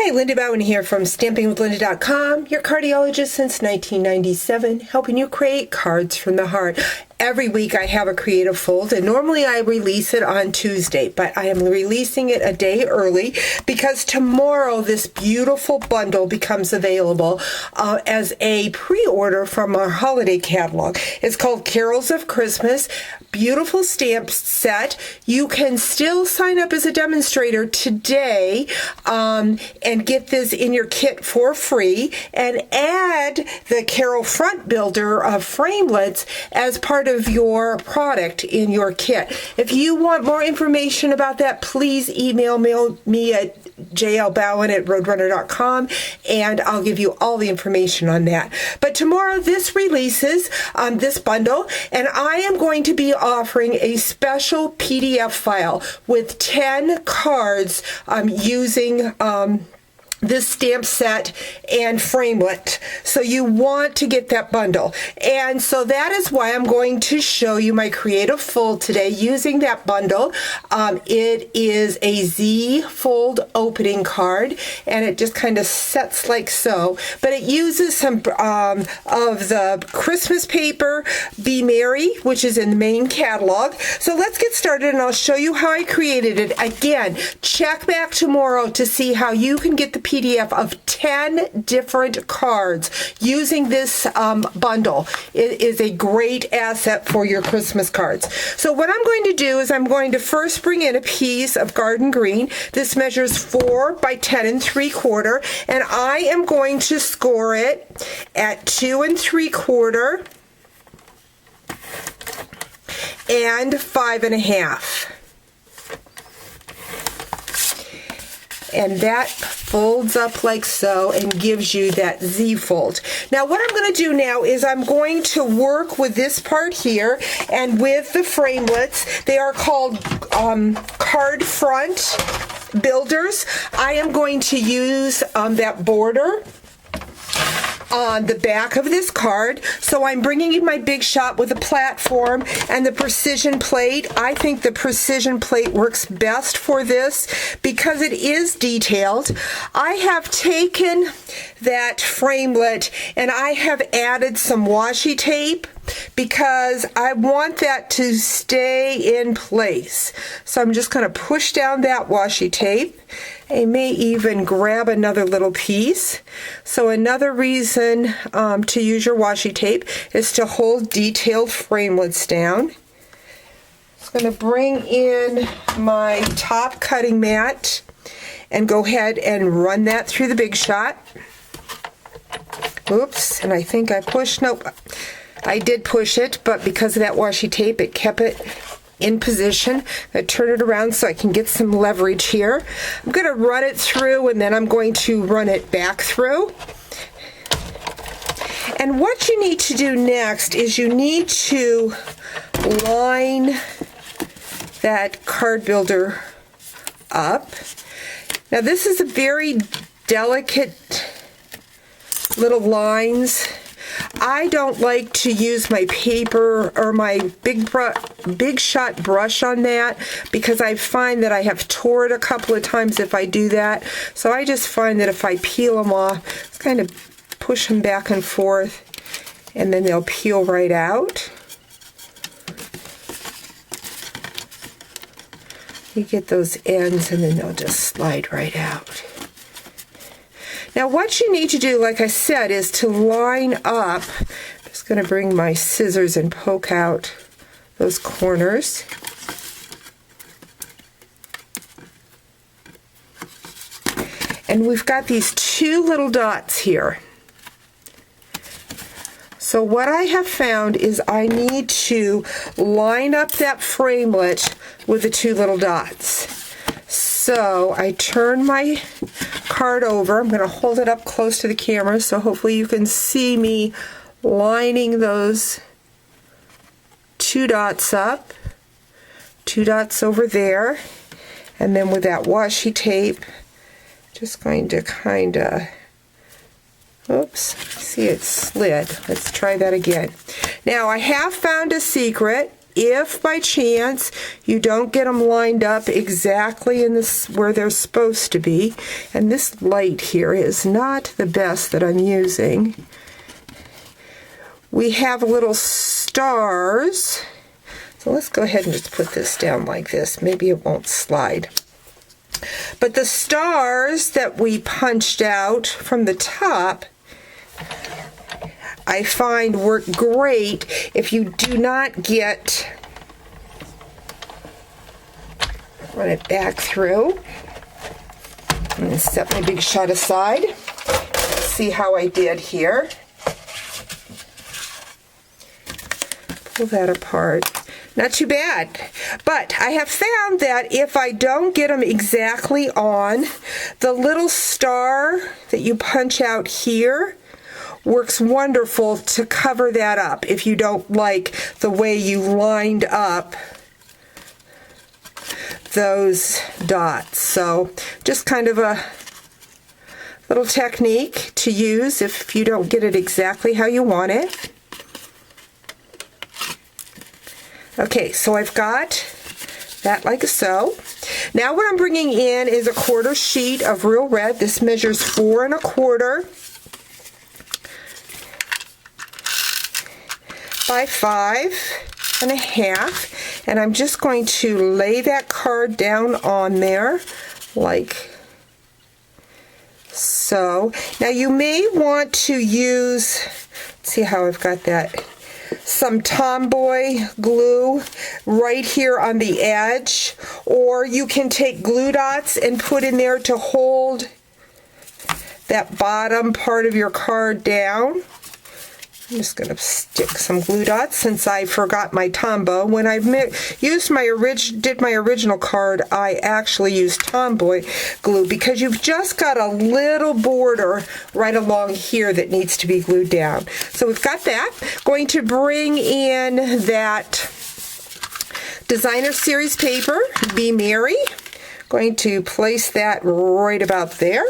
Hi, Linda Bowen here from stampingwithlinda.com, your cardiologist since 1997, helping you create cards from the heart. Every week I have a creative fold, and normally I release it on Tuesday, but I am releasing it a day early because tomorrow this beautiful bundle becomes available as a pre-order from our holiday catalog. It's called Carols of Christmas. Beautiful stamp set. You can still sign up as a demonstrator today and get this in your kit for free, and add the Carol Front Builder of framelits as part of your product in your kit. If you want more information about that, please email me at jlbowen@roadrunner.com, and I'll give you all the information on that. But tomorrow this releases this bundle, and I am going to be offering a special PDF file with 10 cards using this stamp set and framelit. So you want to get that bundle. And so that is why I'm going to show you my creative fold today using that bundle. It is a Z fold opening card, and it just kind of sets like so. But it uses some of the Christmas paper, Be Merry, which is in the main catalog. So let's get started, and I'll show you how I created it. Again, check back tomorrow to see how you can get the PDF of 10 different cards using this bundle. It is a great asset for your Christmas cards. So what I'm going to do is I'm going to first bring in a piece of garden green. This measures 4 by 10 3/4, and I am going to score it at 2 3/4 and 5 1/2. And that folds up like so and gives you that Z fold. Now what I'm going to do now is I'm going to work with this part here and with the framelits. They are called card front builders. I am going to use that border on the back of this card. So I'm bringing in my Big Shot with a platform and the precision plate. I think the precision plate works best for this because it is detailed. I have taken that framelit and I have added some washi tape because I want that to stay in place. So I'm just going to push down that washi tape. I may even grab another little piece. So another reason to use your washi tape is to hold detailed framelits down. I'm going to bring in my top cutting mat and go ahead and run that through the Big Shot. Oops, and I think I pushed, nope, I did push it, but because of that washi tape, it kept it in position. I turn it around so I can get some leverage here. I'm going to run it through, and then I'm going to run it back through. And what you need to do next is you need to line that card builder up. Now this is a very delicate little lines. I don't like to use my paper or my Big Shot brush on that because I find that I have tore it a couple of times if I do that. So I just find that if I peel them off, just kind of push them back and forth, and then they'll peel right out. You get those ends and then they'll just slide right out. Now what you need to do, like I said, is to line up. I'm just going to bring my scissors and poke out those corners. And we've got these 2 little dots here. So what I have found is I need to line up that framelit with the 2 little dots. So I turn my card over. I'm going to hold it up close to the camera so hopefully you can see me lining those 2 dots up, 2 dots over there, and then with that washi tape, just going to kind of, oops, see it slid. Let's try that again. Now I have found a secret. if by chance you don't get them lined up exactly in this where they're supposed to be, and this light here is not the best that I'm using, we have little stars. So let's go ahead and just put this down like this. Maybe it won't slide. But the stars that we punched out from the top, I find work great if you do not get, run it back through. I'm going to set my big shot aside. See how I did here. Pull that apart. Not too bad. But I have found that if I don't get them exactly on, the little star that you punch out here works wonderful to cover that up if you don't like the way you lined up those dots. So just kind of a little technique to use if you don't get it exactly how you want it. Okay, so I've got that like so. Now what I'm bringing in is a 1/4 sheet of Real Red. This measures 4 1/4 by 5 1/2, and I'm just going to lay that card down on there like so. Now you may want to use, let's see how I've got that, some Tomboy glue right here on the edge, or you can take glue dots and put in there to hold that bottom part of your card down. I'm just going to stick some glue dots since I forgot my Tombow. When I used did my original card, I actually used Tomboy glue because you've just got a little border right along here that needs to be glued down. So we've got that. Going to bring in that Designer Series paper, Be Merry. Going to place that right about there.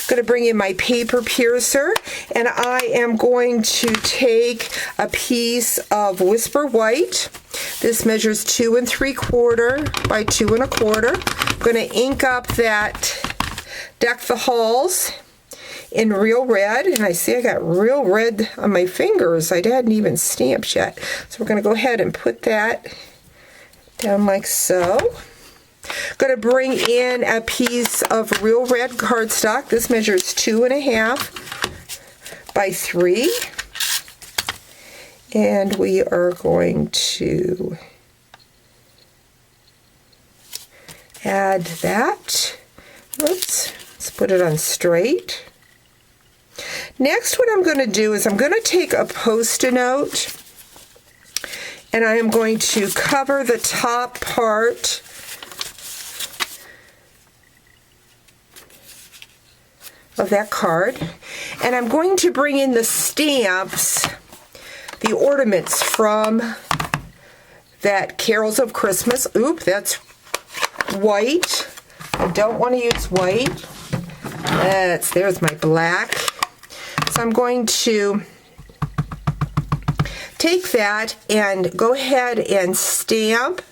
Going to bring in my paper piercer, and I am going to take a piece of Whisper White. This measures 2 3/4 by 2 1/4. I'm going to ink up that Deck the Halls in Real Red, and I see I got Real Red on my fingers. I hadn't even stamped yet. So we're going to go ahead and put that down like so. Going to bring in a piece of Real Red cardstock. This measures 2 1/2 by 3. And we are going to add that. Oops, let's put it on straight. Next, what I'm going to do is I'm going to take a Post-it note, and I am going to cover the top part of that card, and I'm going to bring in the stamps, the ornaments from that Carols of Christmas. Oop, that's white. I don't want to use white. There's my black. So I'm going to take that and go ahead and stamp,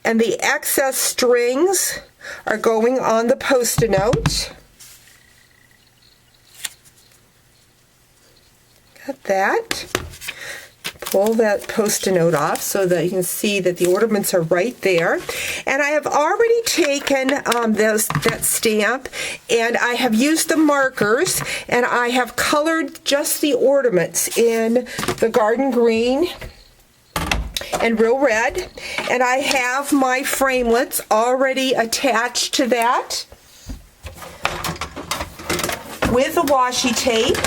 and the excess strings are going on the Post-it note. Got that. Pull that Post-it note off so that you can see that the ornaments are right there. And I have already taken that stamp, and I have used the markers, and I have colored just the ornaments in the Garden Green and Real Red. And I have my framelits already attached to that with the washi tape.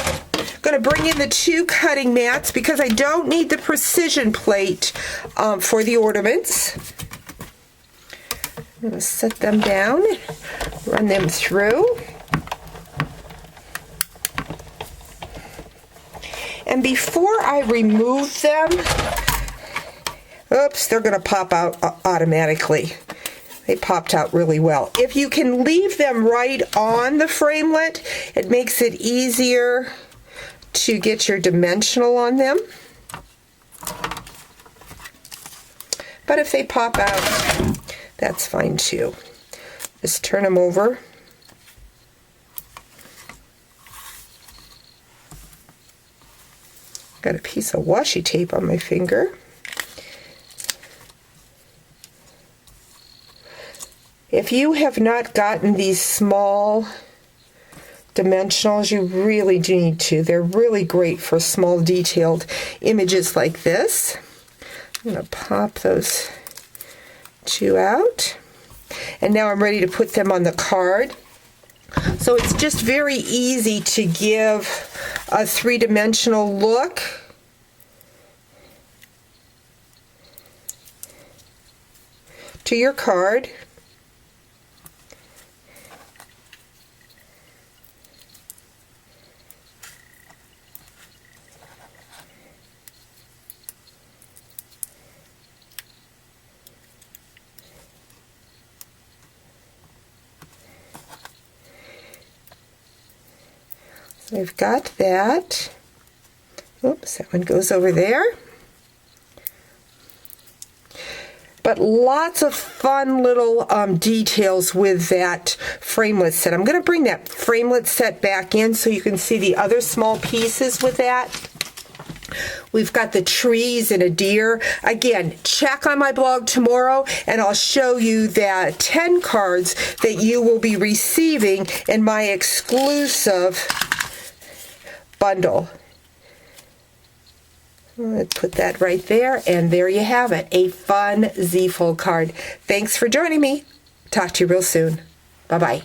Going to bring in the 2 cutting mats because I don't need the precision plate for the ornaments. I'm going to set them down, run them through. And before I remove them, oops, they're going to pop out automatically. They popped out really well. If you can leave them right on the framelit, it makes it easier to get your dimensional on them. But if they pop out, that's fine too. Just turn them over. Got a piece of washi tape on my finger. If you have not gotten these small dimensionals, you really do need to. They're really great for small detailed images like this. I'm going to pop those two out. And now I'm ready to put them on the card. So it's just very easy to give a three-dimensional look. To your card. So I've got that. Oops, that one goes over there. But lots of fun little details with that framelit set. I'm going to bring that framelit set back in so you can see the other small pieces with that. We've got the trees and a deer. Again, check on my blog tomorrow and I'll show you the 10 cards that you will be receiving in my exclusive bundle. Let's put that right there, and there you have it, a fun Z-fold card. Thanks for joining me. Talk to you real soon. Bye-bye.